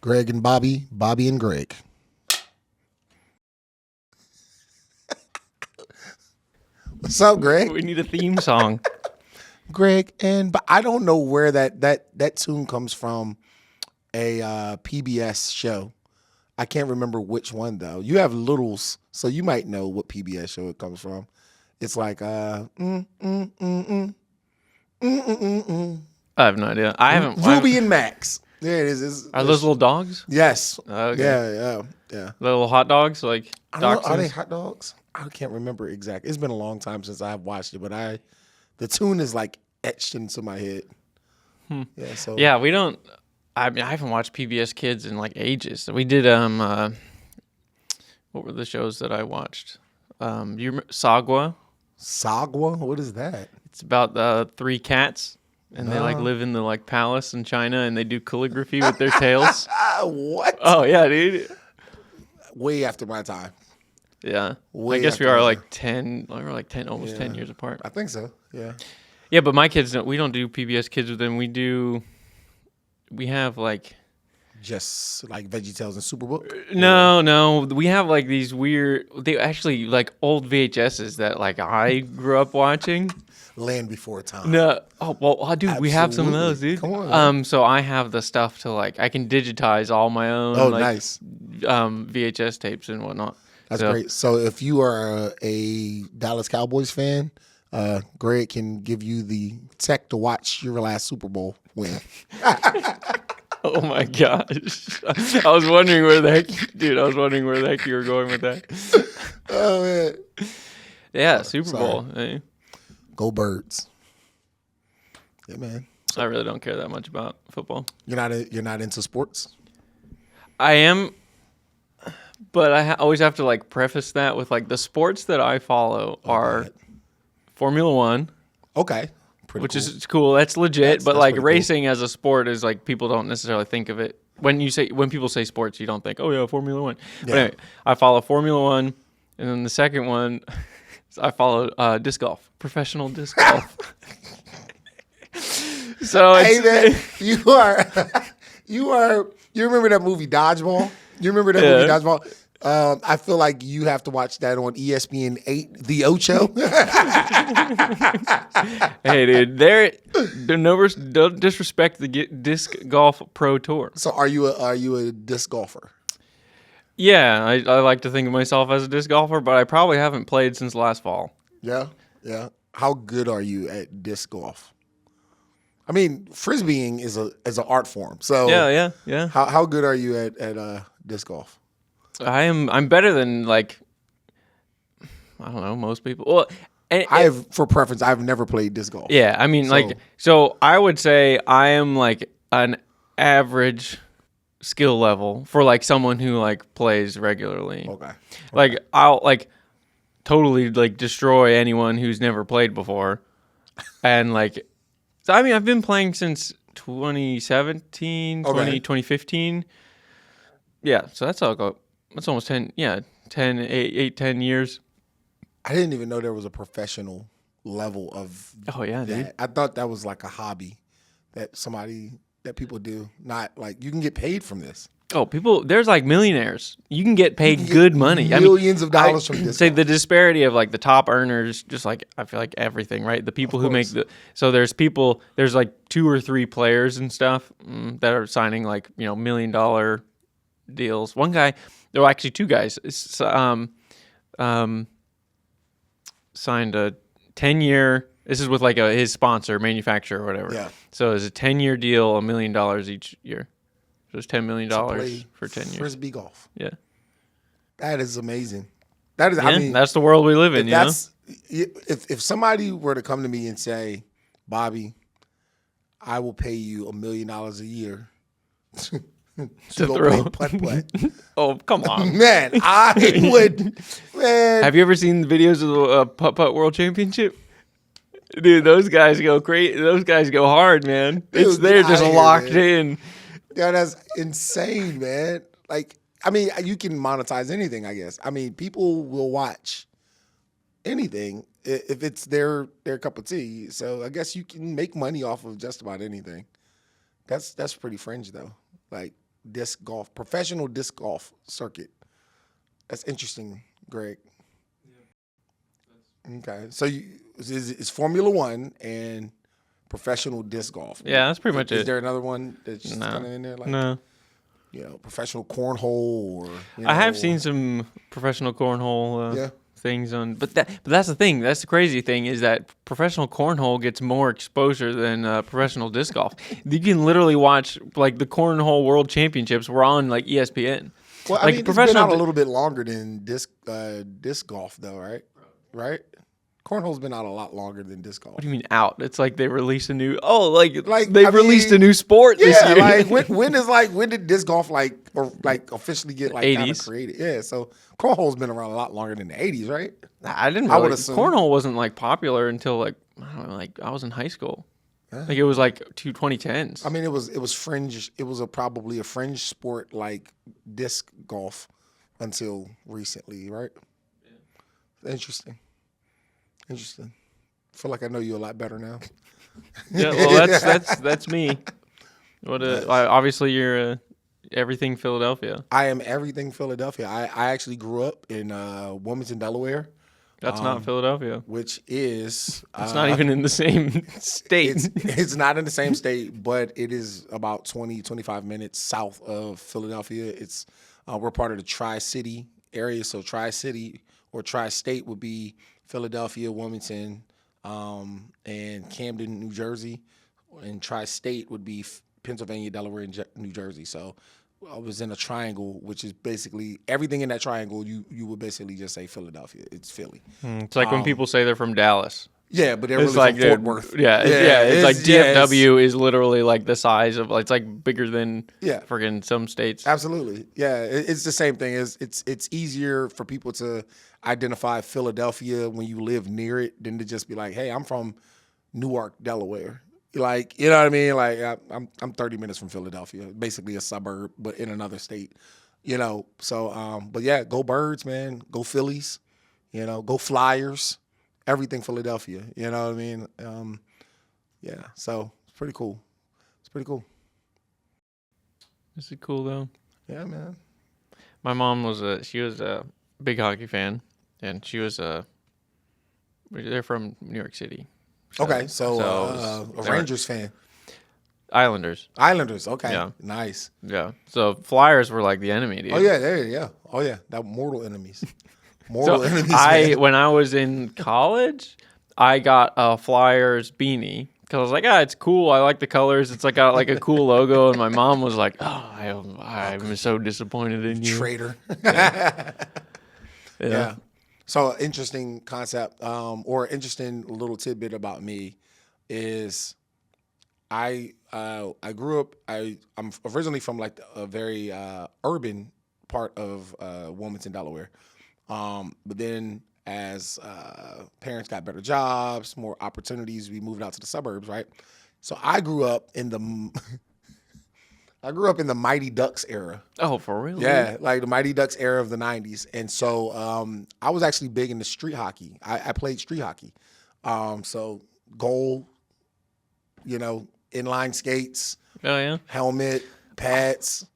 Greg and Bobby, Bobby and Greg. What's up, Greg? We need a theme song. Greg and I don't know where that tune comes from. A PBS show. I can't remember which one though. You have littles, so you might know what PBS show it comes from. It's like I have no idea. I haven't. Ruby and Max. There it is. Are those little dogs? Yes. Okay. Yeah. Little hot dogs, like dachshunds? Are they hot dogs? I can't remember exactly. It's been a long time since I've watched it, but the tune is like etched into my head. Yeah. So Yeah, we don't. I mean, I haven't watched PBS Kids in like ages. We did what were the shows that I watched? You remember Sagwa? Sagwa? What is that? It's about 3 cats, and they like live in the like palace in China, and they do calligraphy with their tails. What? Oh yeah, dude. Way after my time. Yeah. Way I guess we after are my like 10. We're like 10, almost 10 years apart. I think so. Yeah. Yeah, but my kids don't. We don't do PBS Kids with them. We have like. Just like VeggieTales and Superbook? No. We have like these weird. They actually like old VHSs that like I grew up watching. Land Before Time. No. Oh well, dude, we have some of those, Absolutely. dude. Come on, man. So I have the stuff to like. I can digitize all my own. Oh, like, nice. VHS tapes and whatnot. That's great. So if you are a Dallas Cowboys fan, Greg can give you the tech to watch your last Super Bowl win. Oh my gosh! I was wondering where the heck, dude. I was wondering where the heck you were going with that. Oh man! Yeah, Super Bowl. Hey. Go Birds! Yeah, man. I really don't care that much about football. You're not into sports. I am, but I always have to like preface that with like the sports that I follow are Formula One. Okay. Which is cool. That's legit. But that's like pretty racing as a sport is like people don't necessarily think of it. When people say sports, you don't think, oh yeah, Formula One. Yeah. But anyway, I follow Formula One, and then the second one, I follow disc golf, professional disc golf. So hey man, you remember that movie Dodgeball? You remember that movie Dodgeball? I feel like you have to watch that on ESPN 8, The Ocho. Hey, dude, don't disrespect the disc golf pro tour. So, are you a disc golfer? Yeah, I like to think of myself as a disc golfer, but I probably haven't played since last fall. Yeah. How good are you at disc golf? I mean, frisbeeing is an art form. So yeah. How good are you at disc golf? I'm better than like I don't know most people. Well, I've never played disc golf. Yeah, I mean so I would say I am like an average skill level for like someone who like plays regularly. Okay. Like I'll like totally like destroy anyone who's never played before, and like so I mean I've been playing since 2017, 2015. Yeah, so that's almost 10, 10 years. I didn't even know there was a professional level of dude. that. I thought that was like a hobby that people do. Not like you can get paid from this. Oh, there's like millionaires. You can get paid good money. Millions of dollars from this. Say the disparity of like the top earners, just like I feel like everything, right? The people who make there's like 2 or 3 players and stuff that are signing like, $1 million deals. One guy, there were actually 2 guys, signed a 10-year. This is with like his sponsor, manufacturer, or whatever. Yeah. So it's a 10-year deal, $1 million each year. So it's $10 million for 10 years. Frisbee golf. Yeah. That is amazing. That is. Yeah, I mean, that's the world we live in. If somebody were to come to me and say, Bobby, I will pay you $1 million a year to go throw. play putt-putt. Oh, come on. Man, I would. Man. Have you ever seen videos of the Putt-Putt World Championship? Dude, those guys go crazy. Those guys go hard, man. Dude, They're just locked in. Yeah, that's insane, man. Like, I mean, you can monetize anything, I guess. I mean, people will watch anything if it's their cup of tea. So I guess you can make money off of just about anything. That's pretty fringe, though. Like, professional disc golf circuit. That's interesting, Greg. Okay, so it's Formula One and professional disc golf. Yeah, that's pretty much it. Is there another one that's just kind of in there? Like, no. Professional cornhole or. I have seen some professional cornhole things on, but that's the thing. That's the crazy thing is that professional cornhole gets more exposure than professional disc golf. You can literally watch like the cornhole world championships were on like ESPN. Well, I mean, it's been out a little bit longer than disc golf, though, right? Right? Cornhole's been out a lot longer than disc golf. What do you mean out? It's like they released a new. Oh, like they released a new sport this year. Like when did disc golf officially get like kind of created? Yeah, so cornhole's been around a lot longer than the 80s, right? I didn't. I would assume cornhole wasn't like popular until like I don't know, like I was in high school. Yeah. Like it was like 2010s. I mean, it was fringe. It was probably a fringe sport like disc golf until recently, right? Yeah. Interesting. I feel like I know you a lot better now. Yeah, well, that's me. Obviously you're everything Philadelphia. I am everything Philadelphia. I actually grew up in Wilmington, Delaware. That's not Philadelphia. Which is it's not even in the same state. It's not in the same state, but it is about 25 minutes south of Philadelphia. It's we're part of the Tri-City area, so Tri-City or Tri-State would be Philadelphia, Wilmington, and Camden, New Jersey, and Tri-State would be Pennsylvania, Delaware, and New Jersey. So I was in a triangle, which is basically everything in that triangle. You would basically just say Philadelphia. It's Philly. It's like when people say they're from Dallas. Yeah, but they're really from Fort Worth. Yeah, it's like DFW is literally like the size of it's like bigger than friggin' some states. Absolutely, yeah, it's the same thing. It's easier for people to identify Philadelphia when you live near it than to just be like, hey, I'm from Newark, Delaware. Like, you know what I mean? Like I'm 30 minutes from Philadelphia, basically a suburb, but in another state. So but yeah, go Birds, man. Go Phillies. Go Flyers. Everything Philadelphia, you know what I mean? Yeah, so it's pretty cool. Is it cool though? Yeah, man. My mom was a big hockey fan, and they're from New York City. So a Rangers fan. Islanders, okay. Yeah. Nice. Yeah. So Flyers were like the enemy, dude. Oh yeah, that mortal enemies. Enemies. When I was in college, I got a Flyers beanie because I was like, it's cool. I like the colors. It's like got like a cool logo. And my mom was like, I'm so disappointed in you, traitor. Yeah. So interesting concept, or interesting little tidbit about me is I grew up. I'm originally from like a very urban part of Wilmington, Delaware. But then as parents got better jobs, more opportunities, we moved out to the suburbs, right? So I grew up in the Mighty Ducks era. Oh, for real? Yeah, like the Mighty Ducks era of the 90s. And so I was actually big into street hockey. I played street hockey. So goal, inline skates, helmet, pads,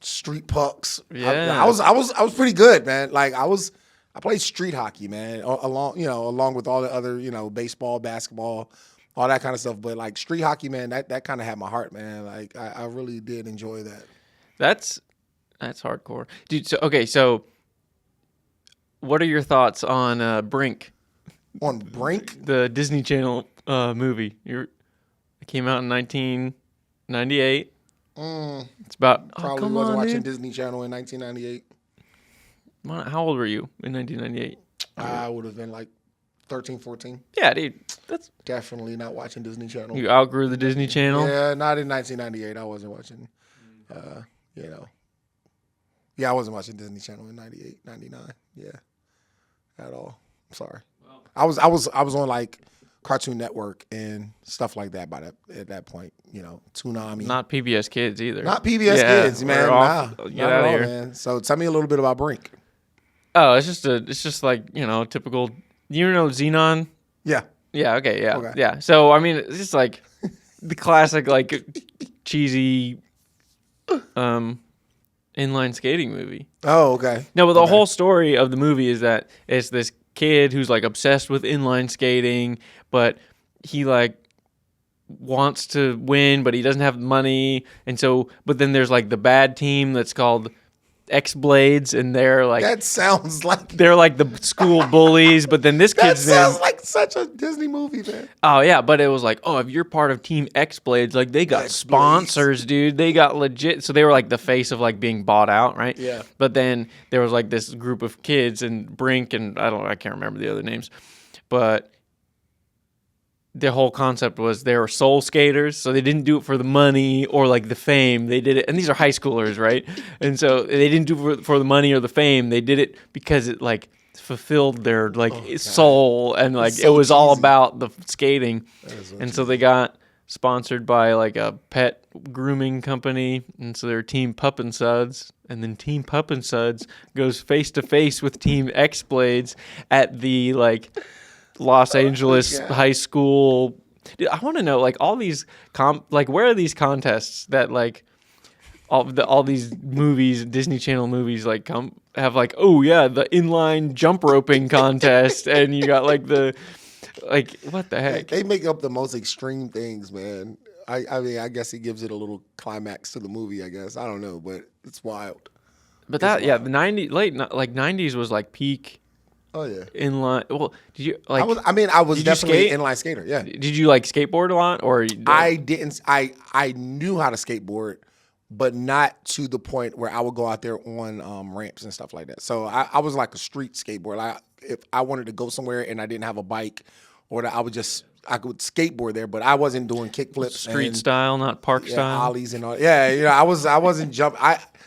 street pucks. Yeah, I was pretty good, man. Like I played street hockey, man, along with all the other, baseball, basketball, all that kind of stuff. But like street hockey, man, that kind of had my heart, man. Like I really did enjoy that. That's hardcore, dude. So what are your thoughts on Brink? On Brink, the Disney Channel movie. It came out in 1998. It's about probably wasn't watching Disney Channel in 1998. How old were you in 1998? I would have been like 13, 14. Yeah, dude. That's definitely not watching Disney Channel. You outgrew the Disney Channel? Yeah, not in 1998. I wasn't watching, Yeah, I wasn't watching Disney Channel in 98, 99. Yeah, at all. I'm sorry. Wow. I was on like Cartoon Network and stuff like that at that point, Toonami. Not PBS Kids either. Not PBS Kids, man. Get out of here, man. So tell me a little bit about Brink. Oh, it's just like, typical, Xenon? Yeah. Yeah, okay, yeah. Yeah. So I mean, it's just like the classic like cheesy inline skating movie. Oh, okay. No, but the Okay. whole story of the movie is that it's this kid who's like obsessed with inline skating, but he like wants to win, but he doesn't have money, and so but then there's like the bad team that's called X Blades, and That sounds like they're like the school bullies, but then this that kid's name. sounds like such a Disney movie, man. Oh yeah, but it was like, oh, if you're part of Team X Blades, like they got X-Blades. sponsors, dude. They got legit. So they were like the face of like being bought out, right? Yeah. But then there was like this group of kids and Brink and I can't remember the other names, but the whole concept was they were soul skaters, so they didn't do it for the money or like the fame. They did it, and these are high schoolers, right? And so they didn't do it for the money or the fame. They did it because it like fulfilled their like soul, and like so it was all cheesy. about the skating. So And so they got sponsored by like a pet grooming company, and so they're Team Pup and Suds, and then Team Pup and Suds goes face to face with Team X Blades at the like Los Angeles God. high school. Dude, I want to know like all these like where are these contests that like all these movies, Disney Channel movies, like have like, oh yeah, the inline jump roping contest, and you got like the like what the heck? They make up the most extreme things, man. I mean, I guess it gives it a little climax to the movie. I guess I don't know, but it's wild. But that yeah, the '90s was like peak Oh yeah. inline. Well, did you like? I was did you definitely skate? an inline skater. Yeah. Did you like skateboard a lot, or I didn't. I knew how to skateboard, but not to the point where I would go out there on ramps and stuff like that. So I was like a street skateboard. If I wanted to go somewhere and I didn't have a bike, or I could skateboard there, but I wasn't doing kickflips, street style, not park style? ollies and all. Yeah, I wasn't jump.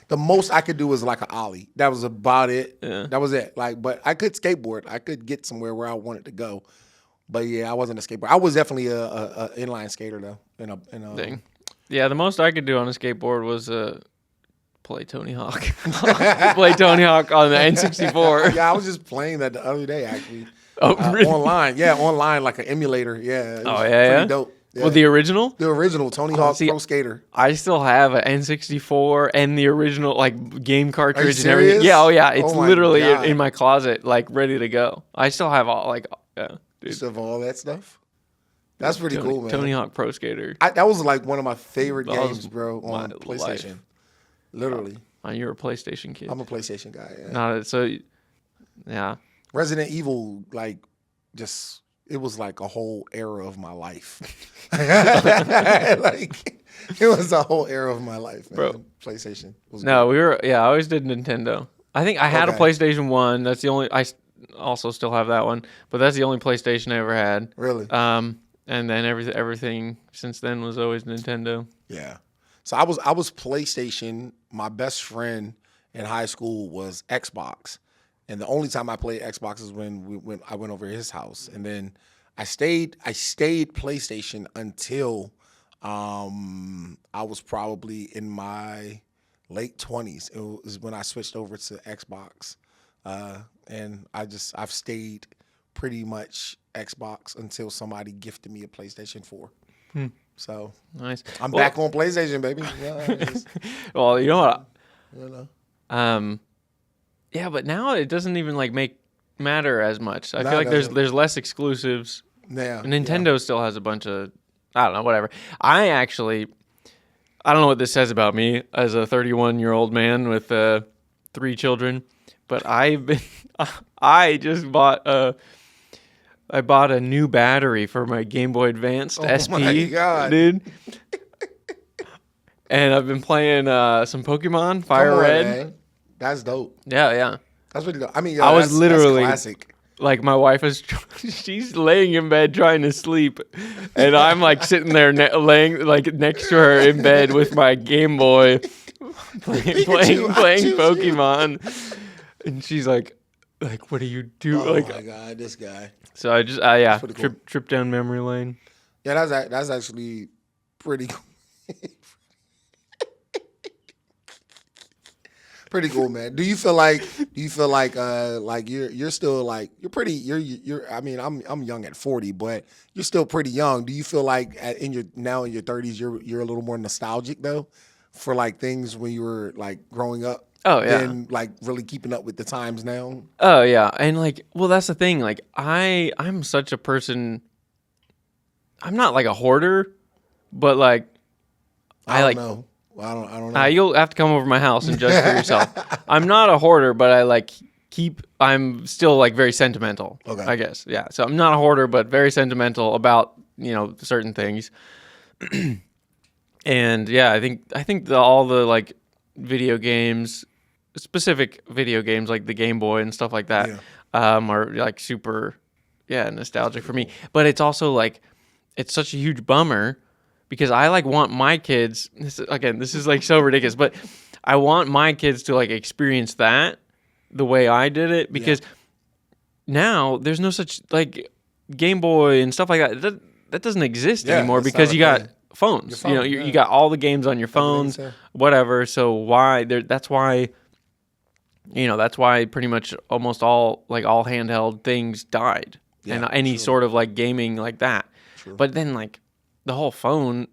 The most I could do was like an ollie. That was about it. Yeah. That was it. Like, but I could skateboard. I could get somewhere where I wanted to go. But yeah, I wasn't a skateboarder. I was definitely a inline skater though. Thing. Yeah, the most I could do on a skateboard was play Tony Hawk. Play Tony Hawk on the N64. Yeah, I was just playing that the other day actually. Oh, really? Online. Yeah, online like an emulator. Yeah. It was Oh, yeah, pretty yeah? dope. Yeah. Well, the original? The original Tony Hawk see, Pro Skater. I still have an N64 and the original like game cartridge and everything. serious? Yeah, oh yeah, it's Oh my literally God. in my closet, like ready to go. I still have all like, yeah, dude. Just of all that stuff. That's pretty cool, man. Tony Hawk Pro Skater. That was like one of my favorite That was games, bro, on my PlayStation. life. Literally. You're a PlayStation kid. I'm a PlayStation guy. Yeah. Not so. Yeah. Resident Evil, like, just it was like a whole era of my life. Like, it was a whole era of my life, man. Bro. PlayStation was No, good. I always did Nintendo. I think I had a Okay. PlayStation 1. That's the only. Also still have that one, but that's the only PlayStation I ever had. Really? And then everything since then was always Nintendo. Yeah. So I was PlayStation. My best friend in high school was Xbox, and the only time I played Xbox is when I went over to his house, and then I stayed PlayStation until I was probably in my late 20s. It was when I switched over to Xbox, and I've stayed pretty much Xbox until somebody gifted me a PlayStation 4. So Nice. I'm back on PlayStation, baby. Yeah, Well, you know what? you know. Yeah, but now it doesn't even like matter as much. I No, feel like it there's doesn't. less exclusives. Yeah, Nintendo still has a bunch of I don't know, whatever. I don't know what this says about me as a 31-year-old man with 3 children, but I just bought a new battery for my Game Boy Advanced SP, my God. dude. And I've been playing some Pokemon Fire Come on, Red. man. That's dope. Yeah. That's really dope. I mean, I was that's literally- classic. Like my wife is, she's laying in bed trying to sleep, and I'm like sitting there laying like next to her in bed with my Game Boy, playing Pokemon, and she's like, what do you do? Oh like, my God, this guy. so I just, pretty cool. trip down memory lane. Yeah, that's actually pretty cool. Pretty cool, man. Do you feel like you're still like you're I mean, I'm young at 40, but you're still pretty young. Do you feel like in your 30s you're a little more nostalgic though for like things when you were like growing up Oh, yeah. than like really keeping up with the times now? Oh yeah, and like, well, that's the thing. Like, I'm such a person. I'm not like a hoarder, but like, I don't know. I don't know. you'll have to come over to my house and judge for yourself. I'm not a hoarder, but I like I'm still like very sentimental. Okay. I guess, yeah. So I'm not a hoarder, but very sentimental about certain things. And yeah, I think all the like video games, specific video games like the Game Boy and stuff like that, are like super, nostalgic for me. But it's also like, it's such a huge bummer because I like want my kids. This is like so ridiculous, but I want my kids to like experience that the way I did it because now there's no such like Game Boy and stuff like that. That doesn't exist anymore because you got phones. You got all the games on your phones, whatever. So that's why pretty much almost all handheld things died, and any sort of like gaming like that. True. But then like the phone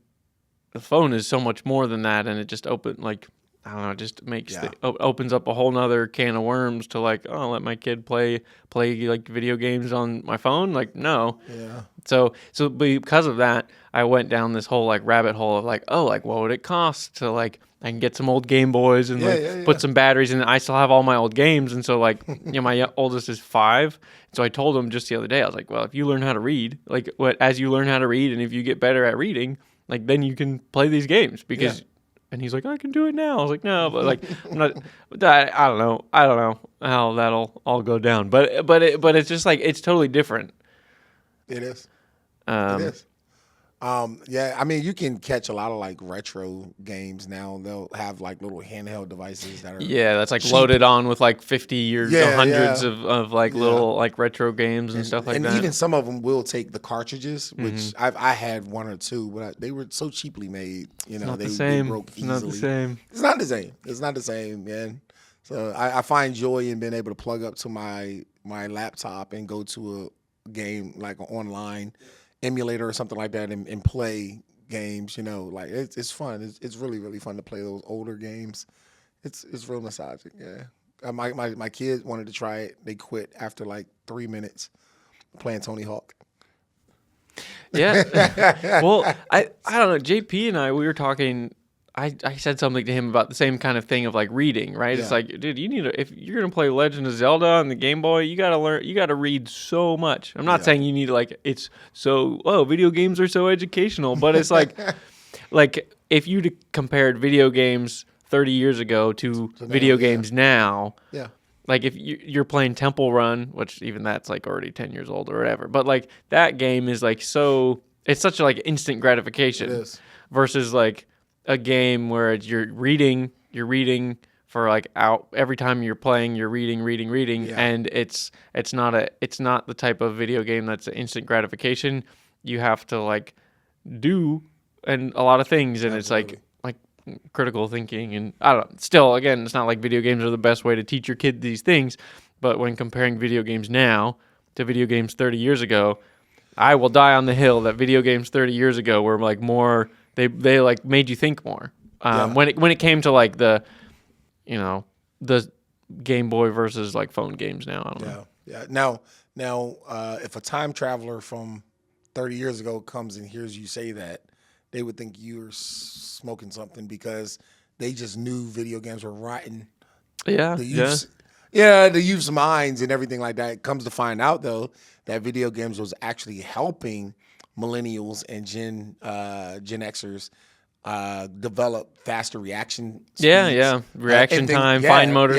is so much more than that, and it just it just makes opens up a whole nother can of worms to like, oh, let my kid play like video games on my phone. Like, no. Yeah. So because of that, I went down this whole like rabbit hole of like, oh, like what would it cost to like I can get some old Game Boys and put some batteries in. I still have all my old games, and so like my oldest is 5. So I told him just the other day, I was like, well, if you learn how to read, like as you learn how to read, and if you get better at reading, like then you can play these games because. Yeah. And he's like, I can do it now. I was like, no, but like, I'm not. I don't know how that'll all go down. But it's just like it's totally different. It is. It is. Yeah, I mean, you can catch a lot of like retro games now. They'll have like little handheld devices that are that's like cheap. Loaded on with like 50 or hundreds of like little like retro games and stuff like that. And even some of them will take the cartridges, which I had 1 or 2, but they were so cheaply made. They broke easily. Not the same. It's not the same. It's not the same, man. So I find joy in being able to plug up to my laptop and go to a game like an online emulator or something like that and play games. Like it's fun. It's really, really fun to play those older games. It's real nostalgic. Yeah. My kids wanted to try it. They quit after like 3 minutes playing Tony Hawk. Yeah. Well, I don't know. JP and we were talking. I said something to him about the same kind of thing of like reading, right? Yeah. It's like, dude, if you're gonna play Legend of Zelda on the Game Boy, you gotta read so much. I'm not saying you need to like video games are so educational, but it's like like if you compared video games 30 years ago to video games now, like if you're playing Temple Run, which even that's like already 10 years old or whatever, but like that game is like it's such a like instant gratification. It is. Versus like a game where you're reading for like every time you're playing, you're reading, and it's not the type of video game that's an instant gratification. You have to like do and a lot of things, and Absolutely. It's like critical thinking, and I don't know. Still, again, it's not like video games are the best way to teach your kid these things, but when comparing video games now to video games 30 years ago, I will die on the hill that video games 30 years ago were like more. They like made you think more. When it came to like the Game Boy versus like phone games now. I don't know. Yeah. Now, if a time traveler from 30 years ago comes and hears you say that, they would think you're smoking something because they just knew video games were rotten. Yeah. The youth's minds and everything like that. Comes to find out though that video games was actually helping millennials and Gen Xers develop faster reaction speeds. Reaction time, fine motor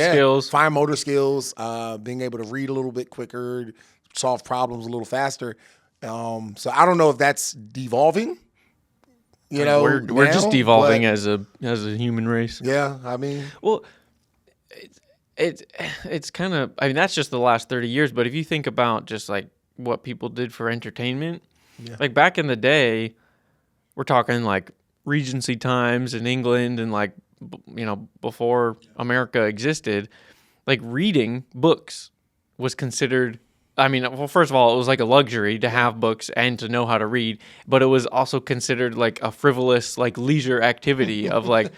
skills, being able to read a little bit quicker, solve problems a little faster. So I don't know if that's devolving. We're just devolving as a human race. Yeah, I mean, well, it's kind of, I mean, that's just the last 30 years. But if you think about just like what people did for entertainment. Yeah. Like back in the day, we're talking like Regency times in England and like, before America existed, like reading books was considered I mean, well, first of all, it was like a luxury to have books and to know how to read, but it was also considered like a frivolous, like leisure activity of like,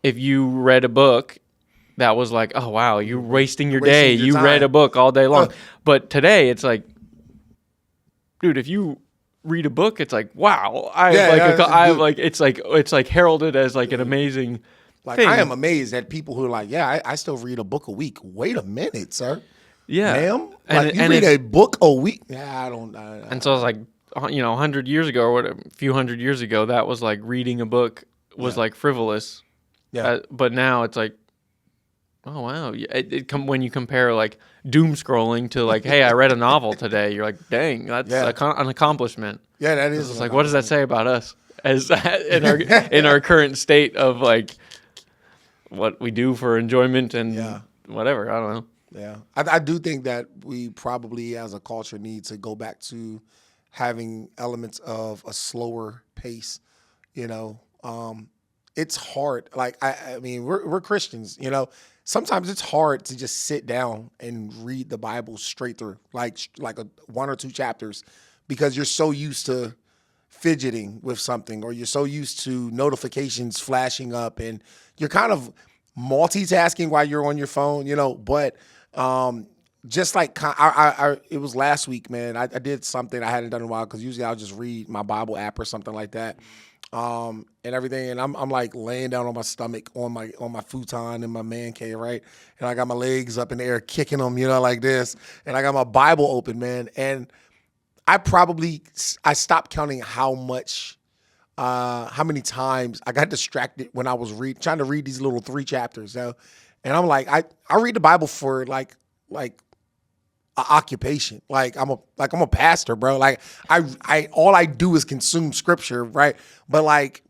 if you read a book, that was like, oh wow, you're wasting your day. Wasting your You read time. a book all day long. But today it's like, dude, if you read a book, it's like, wow, it's like heralded as like an amazing Like thing. I am amazed at people who are like, yeah, I still read a book a week. Wait a minute, sir. Yeah, Ma'am, and like you read a book a week? Yeah, I don't. And so I was like, 100 years ago or whatever, a few hundred years ago, that was like reading a book was like frivolous. Yeah. But now it's like, oh wow, when you compare like doom scrolling to like, hey, I read a novel today, you're like, dang, that's an accomplishment. Yeah, that is. It's like, what does that say about us as in our current state of like what we do for enjoyment and whatever? I don't know. Yeah, I do think that we probably as a culture need to go back to having elements of a slower pace. You know, it's hard. Like I mean, we're Christians. You know, sometimes it's hard to just sit down and read the Bible straight through, like one or two chapters, because you're so used to fidgeting with something, or you're so used to notifications flashing up, and you're kind of multitasking while you're on your phone. You know, but just like it was last week, man. I did something I hadn't done in a while, because usually I'll just read my Bible app or something like that, and everything. And I'm like laying down on my stomach on my futon in my man cave, right? And I got my legs up in the air, kicking them, you know, like this. And I got my Bible open, man. And I stopped counting how many times I got distracted when I was trying to read these little 3 chapters. And I'm like, I read the Bible for like an occupation. Like I'm a pastor, bro. Like I all I do is consume scripture, right? But like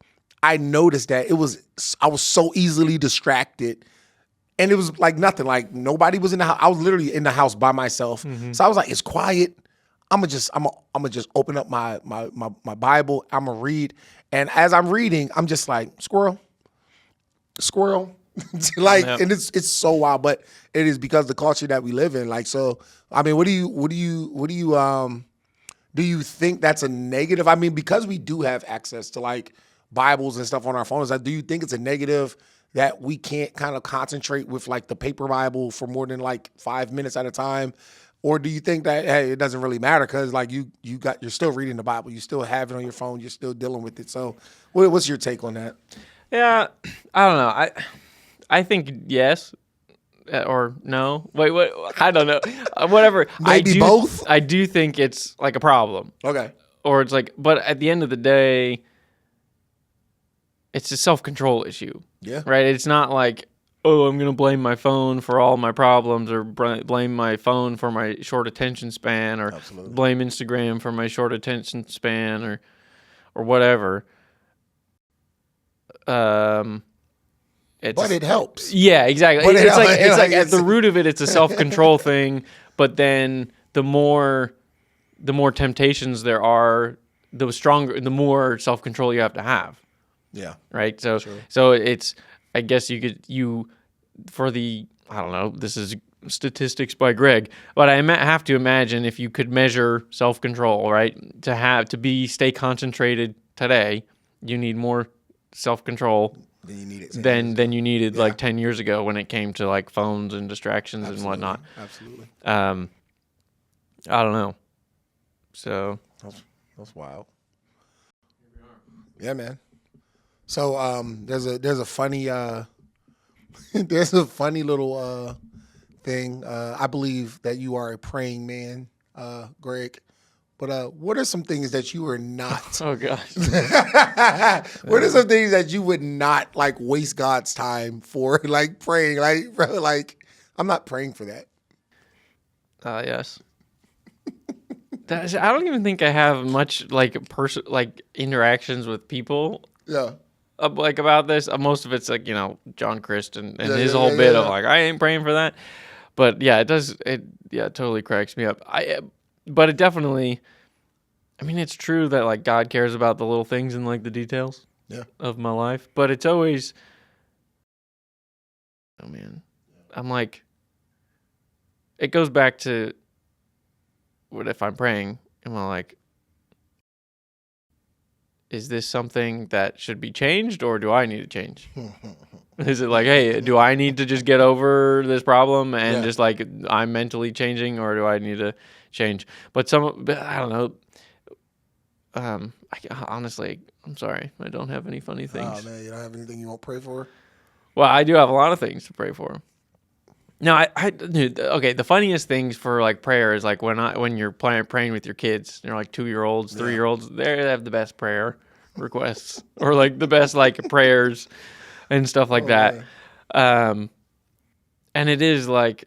I noticed that I was so easily distracted, and it was like nothing. Like nobody was in the house. I was literally in the house by myself. Mm-hmm. So I was like, it's quiet. I'm gonna just open up my Bible. I'm gonna read, and as I'm reading, I'm just like squirrel. Like, and it's so wild, but it is because the culture that we live in. Like, so I mean, do you think that's a negative? I mean, because we do have access to like Bibles and stuff on our phones, do you think it's a negative that we can't kind of concentrate with like the paper Bible for more than like 5 minutes at a time? Or do you think that, hey, it doesn't really matter, because like you're still reading the Bible, you still have it on your phone, you're still dealing with it. So what's your take on that? Yeah, I don't know. I think yes or no. Wait, what? I don't know. Whatever. Maybe both? I do think it's like a problem. Okay. Or it's like, but at the end of the day, it's a self-control issue. Yeah. Right? It's not like, oh, I'm going to blame my phone for all my problems, or blame my phone for my short attention span, or blame Instagram for my short attention span, or whatever. But it helps. Yeah, exactly. It's like at the root of it, it's a self-control thing. But then the more temptations there are, the more self-control you have to have. Yeah. Right. So Sure. So it's, I guess I don't know. This is statistics by Greg, but I have to imagine if you could measure self-control, right, stay concentrated today, you need more self-control than you needed like 10 years ago when it came to like phones and distractions and whatnot. Absolutely. I don't know. So that's wild. Yeah, man. So there's a funny there's a funny little thing. I believe that you are a praying man, Greg. But what are some things that you are not? Oh gosh. What are some things that you would not like waste God's time for, like praying? Like, bro, like I'm not praying for that. Yes. I don't even think I have much like interactions with people. Yeah. Like about this. Most of it's like, John Christ and his whole bit of like, I ain't praying for that. But yeah, it totally cracks me up. But it definitely, I mean, it's true that like God cares about the little things and like the details of my life. But it's always, oh man, I'm like, it goes back to what if I'm praying? Am I like, is this something that should be changed, or do I need to change? Is it like, hey, do I need to just get over this problem and just like I'm mentally changing, or do I need to change? But I don't know. Honestly, I'm sorry, I don't have any funny things. Oh man, you don't have anything you won't pray for? Well, I do have a lot of things to pray for. No, dude, okay. The funniest things for like prayer is like when you're praying with your kids. They're like 2-year-olds, 3-year-olds. They have the best prayer requests, or like the best like prayers and stuff like that. Man. And it is like,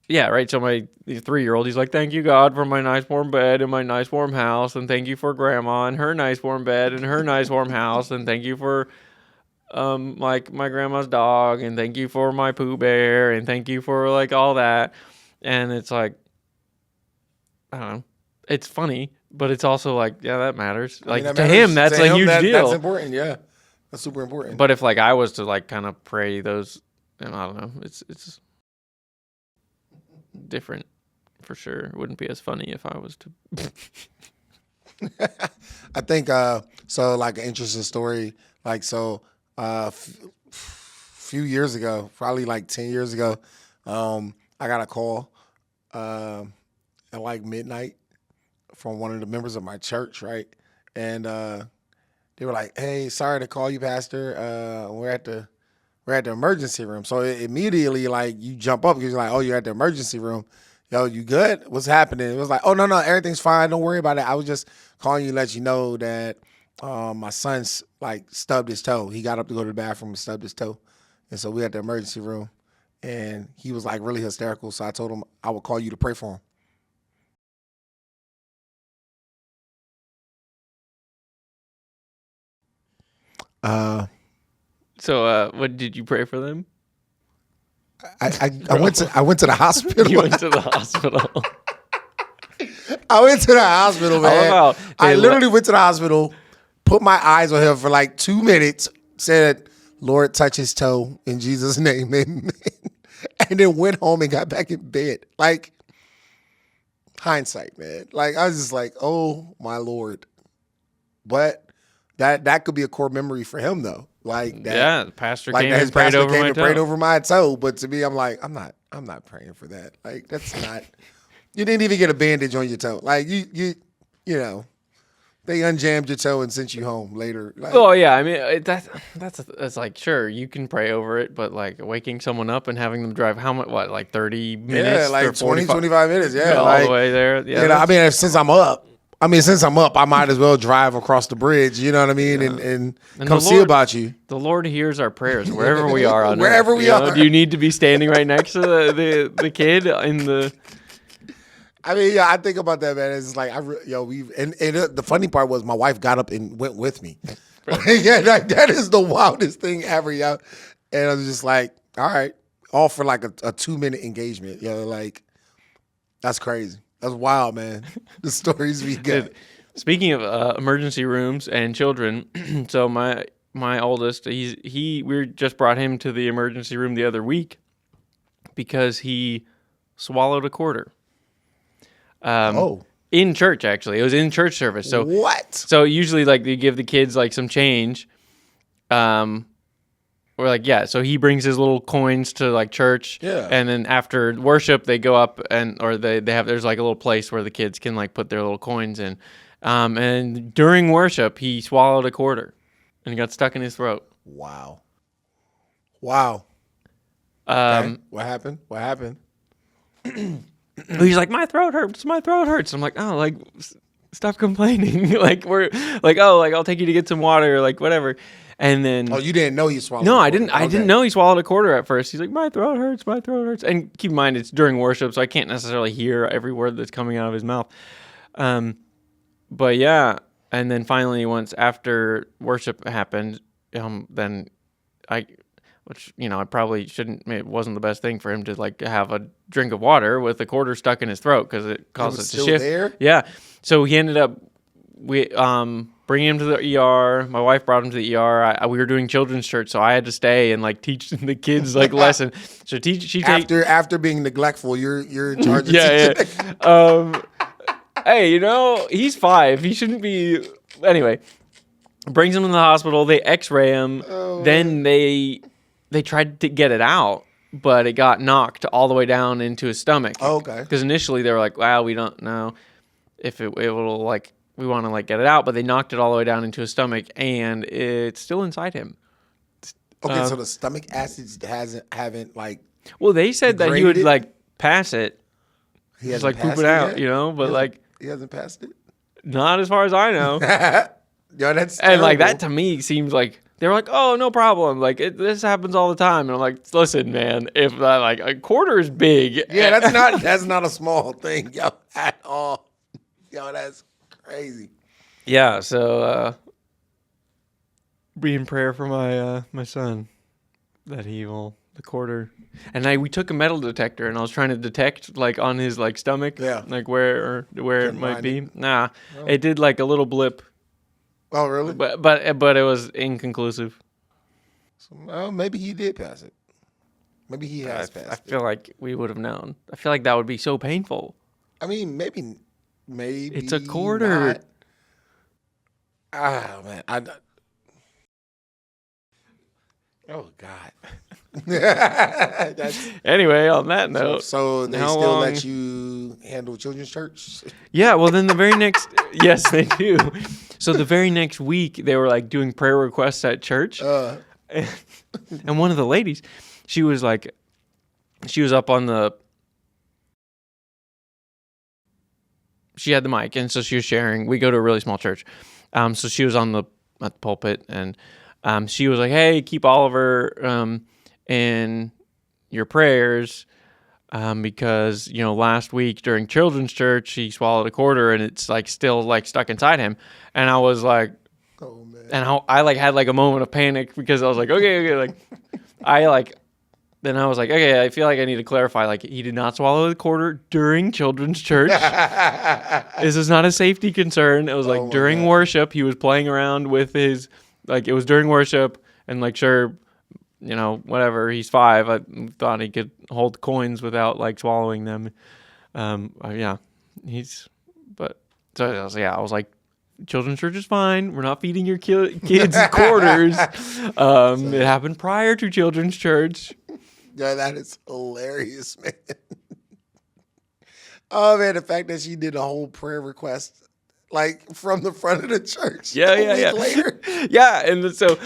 yeah, right. So my 3-year-old, he's like, thank you, God, for my nice warm bed and my nice warm house, and thank you for Grandma and her nice warm bed and her nice warm house, and thank you for like my grandma's dog, and thank you for my Pooh Bear, and thank you for like all that. And it's like, I don't know, it's funny, but it's also like, yeah, that matters. Like to him, that's a huge deal. That's important. Yeah, that's super important. But if like I was to like kind of pray those, and I don't know, it's different for sure. It wouldn't be as funny if I was to. I think so. Like an interesting story. Like so. Few years ago, probably like 10 years ago, I got a call at like midnight from one of the members of my church, right? And they were like, "Hey, sorry to call you, Pastor. We're at the emergency room." So immediately, like, you jump up because you're like, "Oh, you're at the emergency room. Yo, you good? What's happening?" It was like, "Oh, no, everything's fine. Don't worry about it. I was just calling you to let you know that my son's like stubbed his toe. He got up to go to the bathroom and stubbed his toe. And so we at the emergency room, and he was like really hysterical. So I told him I would call you to pray for him." So what did you pray for them? I went to the hospital. You went to the hospital. I went to the hospital, man. I literally went to the hospital, put my eyes on him for like 2 minutes, said, "Lord, touch his toe in Jesus' name," and then went home and got back in bed. Like, hindsight, man. Like, I was just like, oh my Lord. But that could be a core memory for him though. Like that. Yeah, the pastor like came that and prayed over my toe. Prayed over my toe. But to me, I'm like, I'm not praying for that. Like, that's not. You didn't even get a bandage on your toe. Like you know, they unjammed your toe and sent you home later. Like, oh yeah, I mean that's like, sure, you can pray over it, but like waking someone up and having them drive how much, what, like 30 minutes? Yeah, like 20, 25 minutes. Yeah, all like, the way there. Yeah, you know, I mean, since I'm up, I might as well drive across the bridge. You know what I mean, and come see about you. The Lord hears our prayers wherever we are on wherever earth, we are. Do you need to be standing right next to the kid in the? I mean, yeah, I think about that, man. It's like, the funny part was my wife got up and went with me. Yeah, that is the wildest thing ever, yo. And I was just like, all right, all for like a 2-minute engagement. You know, like, that's crazy. That's wild, man. The stories we get. Speaking of emergency rooms and children, so my oldest, we just brought him to the emergency room the other week because he swallowed a quarter. In church, actually. It was in church service. So what? So usually, like, they give the kids like some change. Or like, yeah. So he brings his little coins to like church. Yeah. And then after worship, they go up there's like a little place where the kids can like put their little coins in. And during worship, he swallowed a quarter, and he got stuck in his throat. Wow. Okay. What happened? He's like, my throat hurts. I'm like, oh, like, stop complaining. Like, we're like, oh, like, I'll take you to get some water, like, whatever. And then, you didn't know he swallowed? No, I didn't. I didn't know he swallowed a quarter at first. He's like, my throat hurts. And keep in mind, it's during worship, so I can't necessarily hear every word that's coming out of his mouth. But yeah, and then finally, once after worship happened, then which, you know, I probably shouldn't. It wasn't the best thing for him to like have a drink of water with a quarter stuck in his throat because it caused it to shift. There? Yeah, so he ended up bringing him to the ER. My wife brought him to the ER. We were doing children's church, so I had to stay and like teach the kids like lesson. So after being neglectful, you're in charge of teaching. Hey, he's 5. He shouldn't be. Anyway, brings him to the hospital. They X-ray him. Then they tried to get it out, but it got knocked all the way down into his stomach. Oh, okay. Because initially they were like, "Wow, we don't know if it will like we want to like get it out," but they knocked it all the way down into his stomach, and it's still inside him. Okay, so the stomach acids haven't like. Well, they said that he would like pass it, He just hasn't like poop passed it out, yet? but like He hasn't passed it. not as far as I know. Yo, that's And like terrible. that to me seems like they're like, "Oh, no problem. Like this happens all the time." And I'm like, "Listen, man, if like a quarter is big, Yeah, that's not a small thing, yo, at all. Yo, that's crazy. yeah." So be in prayer for my son that he will the quarter. And we took a metal detector, and I was trying to detect like on his like stomach, Yeah. like where it might find be. it. Nah, it did like a little blip, Oh, really? but it was inconclusive. Well, maybe he did pass it. Maybe he has I passed feel like we would have known. I feel like that would be so painful. it. I mean, maybe It's a quarter. not. Ah, man, oh God. That's, Anyway, on that note, so they how still long- let you handle children's church? yeah. Well, then the very next, yes, they do. So the very next week, they were like doing prayer requests at church, and one of the ladies, she was up on the. She had the mic, and so she was sharing. We go to a really small church, so she was at the pulpit, and she was like, "Hey, keep Oliver in your prayers, because last week during children's church he swallowed a quarter, and it's like still like stuck inside him." And I was like, Oh man. and I like had like a moment of panic because I was like, okay, like Then I was like, okay, I feel like I need to clarify. Like, he did not swallow the quarter during children's church. This is not a safety concern. It was like during worship, he was playing around with his, like, it was during worship, and like, sure, whatever. He's 5. I thought he could hold coins without like swallowing them. Yeah, I was like, children's church is fine. We're not feeding your kids quarters. It happened prior to children's church. Yeah, that is hilarious, man. Oh man, the fact that she did a whole prayer request like from the front of the church. Yeah. Later. Yeah, and so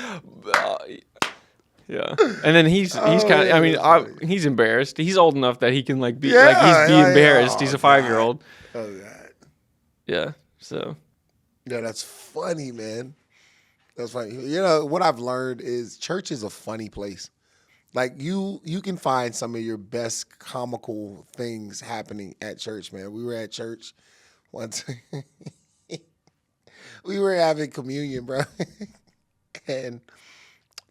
yeah, and then he's kind of. I mean, he's embarrassed. He's old enough that he can like be embarrassed. He's a 5-year-old. Oh God. Yeah. So. Yeah, that's funny, man. That's funny. What I've learned is church is a funny place. Like you can find some of your best comical things happening at church, man. We were at church once. We were having communion, bro. And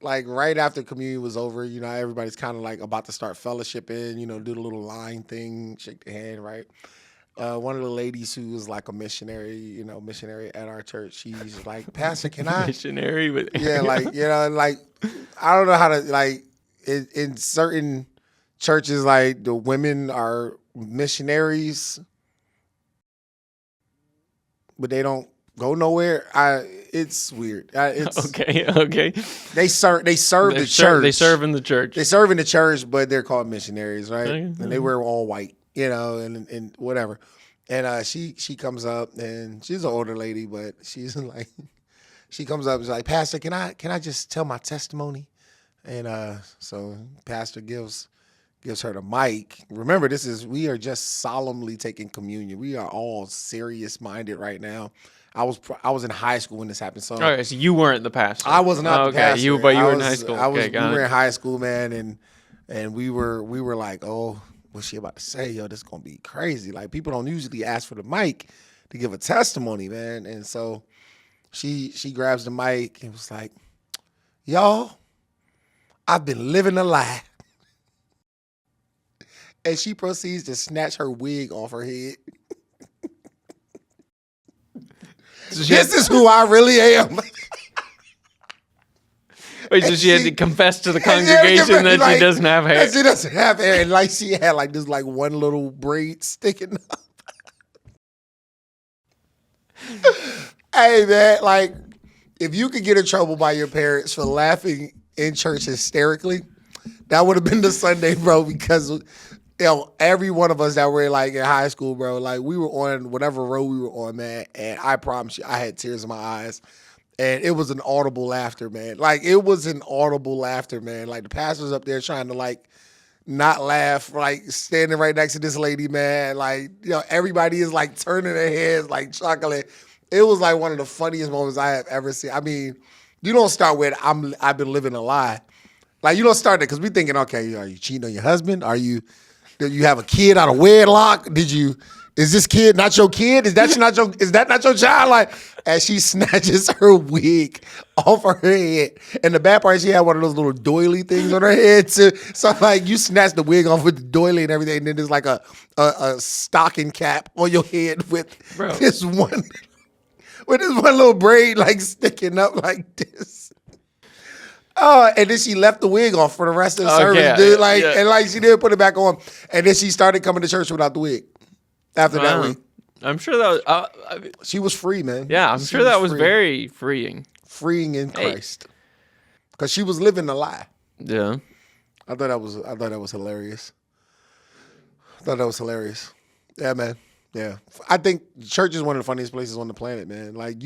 like right after communion was over, everybody's kind of like about to start fellowshipping, do the little line thing, shake the hand, right? One of the ladies who was like a missionary at our church, she's like, "Pastor, can I?" Missionary with. Yeah, like, like, I don't know how to, like, in certain churches, like, the women are missionaries, but they don't go nowhere. It's weird. It's Okay. They serve the church. They serve in the church. They serve in the church, but they're called missionaries, right? Okay. And they wear all white, and whatever. And she comes up, and she's an older lady, but she's like, she comes up and is like, "Pastor, can I just tell my testimony?" And so Pastor gives her the mic. Remember, we are just solemnly taking communion. We are all serious minded right now. I was in high school when this happened. So Okay, so you weren't the pastor. I was not the pastor. You were in high school. We Got were it. in high school, man, and we were like, "Oh, what's she about to say? Yo, this is gonna be crazy." Like, people don't usually ask for the mic to give a testimony, man. And so she grabs the mic and was like, "Y'all, I've been living a lie." And she proceeds to snatch her wig off her head. This is who I really am. Wait, so she had to confess to the congregation that she doesn't have hair. She doesn't have hair, and like she had like this like one little braid sticking up. Hey man, like if you could get in trouble by your parents for laughing in church hysterically, that would have been the Sunday, bro. Because every one of us that were like in high school, bro, like we were on whatever row we were on, man, and I promise you, I had tears in my eyes. And it was an audible laughter, man. Like it was an audible laughter, man. Like the pastor's up there trying to like not laugh, like standing right next to this lady, man. Like, everybody is like turning their heads, like chuckling. It was like one of the funniest moments I have ever seen. I mean, you don't start with I've been living a lie. Like you don't start that because we thinking, okay, are you cheating on your husband? Do you have a kid out of wedlock? Is this kid not your kid? Is that not your child? Like, as she snatches her wig off her head. And the bad part is she had one of those little doily things on her head too. So like you snatch the wig off with the doily and everything, and then there's like a stocking cap on your head with this one little braid like sticking up like this. Oh, and then she left the wig off for the rest of the service, dude. And like she didn't put it back on. And then she started coming to church without the wig. After that week, I'm sure that was. She was free, man. Yeah, I'm sure that was very freeing. Freeing in Christ, because she was living a lie. Yeah, I thought that was hilarious. Yeah, man. Yeah, I think church is one of the funniest places on the planet, man. Like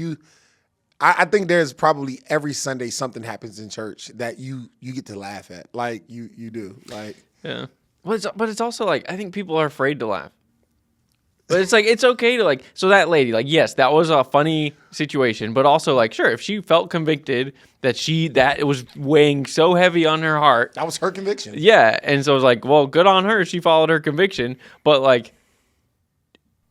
I think there's probably every Sunday something happens in church that you get to laugh at. Like you do. Like yeah, but it's also like I think people are afraid to laugh. But it's like, it's okay to like, so that lady, like, yes, that was a funny situation, but also like, sure, if she felt convicted that it was weighing so heavy on her heart. That was her conviction. Yeah. And so it was like, well, good on her. She followed her conviction, but like,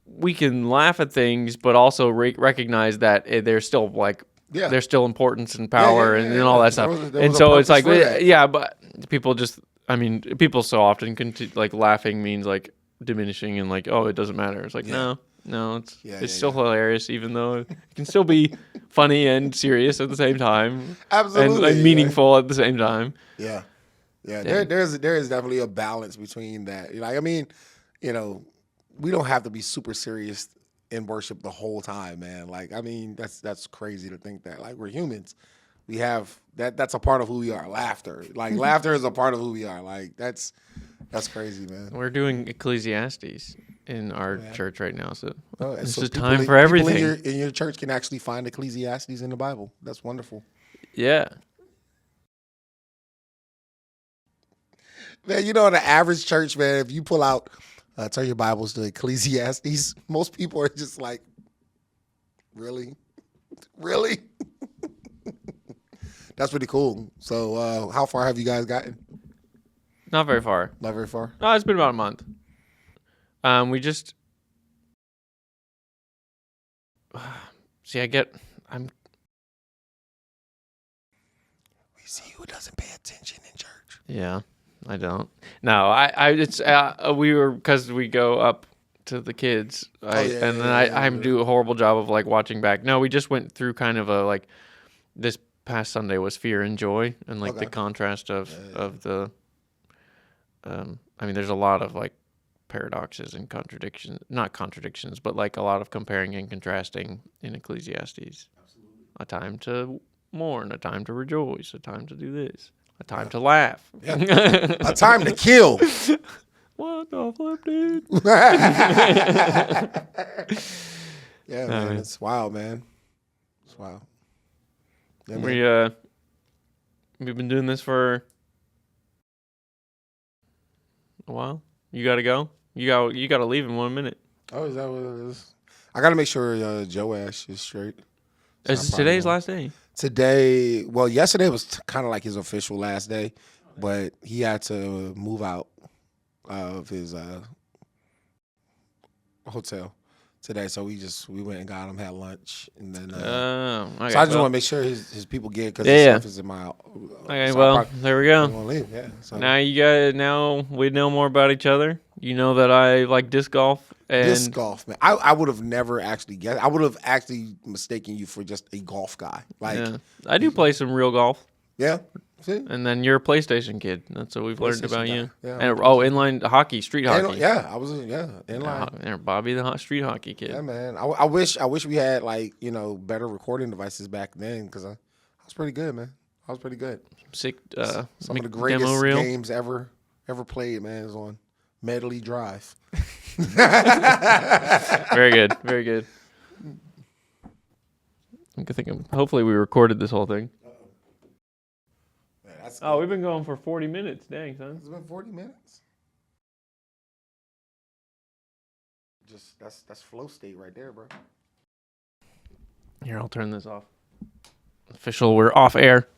we can laugh at things, but also recognize that there's still like, there's still importance and power and all that stuff. And so it's like, but people people so often like laughing means like, diminishing and like, oh, it doesn't matter. It's like, no, it's still hilarious, even though it can still be funny and serious at the same time. Absolutely. And meaningful at the same time. Yeah. There is definitely a balance between that. Like, I mean, we don't have to be super serious in worship the whole time, man. Like, I mean, that's crazy to think that. Like, we're humans. We have that's a part of who we are. Laughter. Like, laughter is a part of who we are. Like, that's crazy, man. We're doing Ecclesiastes in our church right now, so it's so a time for everything. People in your church can actually find Ecclesiastes in the Bible. That's wonderful. Yeah. Man, the average church, man, if you pull out, turn your Bibles to Ecclesiastes, most people are just like, really? Really? That's pretty cool. So how far have you guys gotten? Not very far. Not very far? No, it's been about a month. We just... See, we see who doesn't pay attention in church. Yeah, I don't. No, because we go up to the kids, I do a horrible job of like watching back. No, we just went through kind of a like, this past Sunday was fear and joy, and like the contrast of the... there's a lot of like paradoxes and contradictions, not contradictions, but like a lot of comparing and contrasting in Ecclesiastes. Absolutely. A time to mourn, a time to rejoice, a time to do this, a time to laugh. Yeah. A time to kill. What the flip, dude? Yeah, man, it's wild, man. It's wild. Yeah, we've been doing this for a while. You gotta go. You gotta leave in 1 minute. Oh, is that what it is? I gotta make sure Joash is straight. Is today's last day? Today, well, yesterday was kind of like his official last day, but he had to move out of his hotel today, so we went and got him, had lunch, and then. So I just want to make sure his people get it because his stuff is in my. Okay, so there we go. Leave, yeah. So. Now we know more about each other. You know that I like disc golf. Disc golf, man. I would have never actually guessed. I would have actually mistaken you for just a golf guy. Like, I do play some real golf. Yeah. See? And then you're a PlayStation kid. That's what we've learned PlayStation about guy. you. Yeah, And inline hockey, street hockey. Yeah, I was in line. Bobby the street hockey kid. Yeah, man. I wish we had like better recording devices back then because I was pretty good, man. I was pretty good. Sick. Some of the greatest demo reel. games ever played, man, is on Medley Drive. Very good. Very good. Hopefully we recorded this whole thing. Man, we've been going for 40 minutes. Dang, son. It's been 40 minutes. Just that's flow state right there, bro. Here, I'll turn this off. Official, we're off air.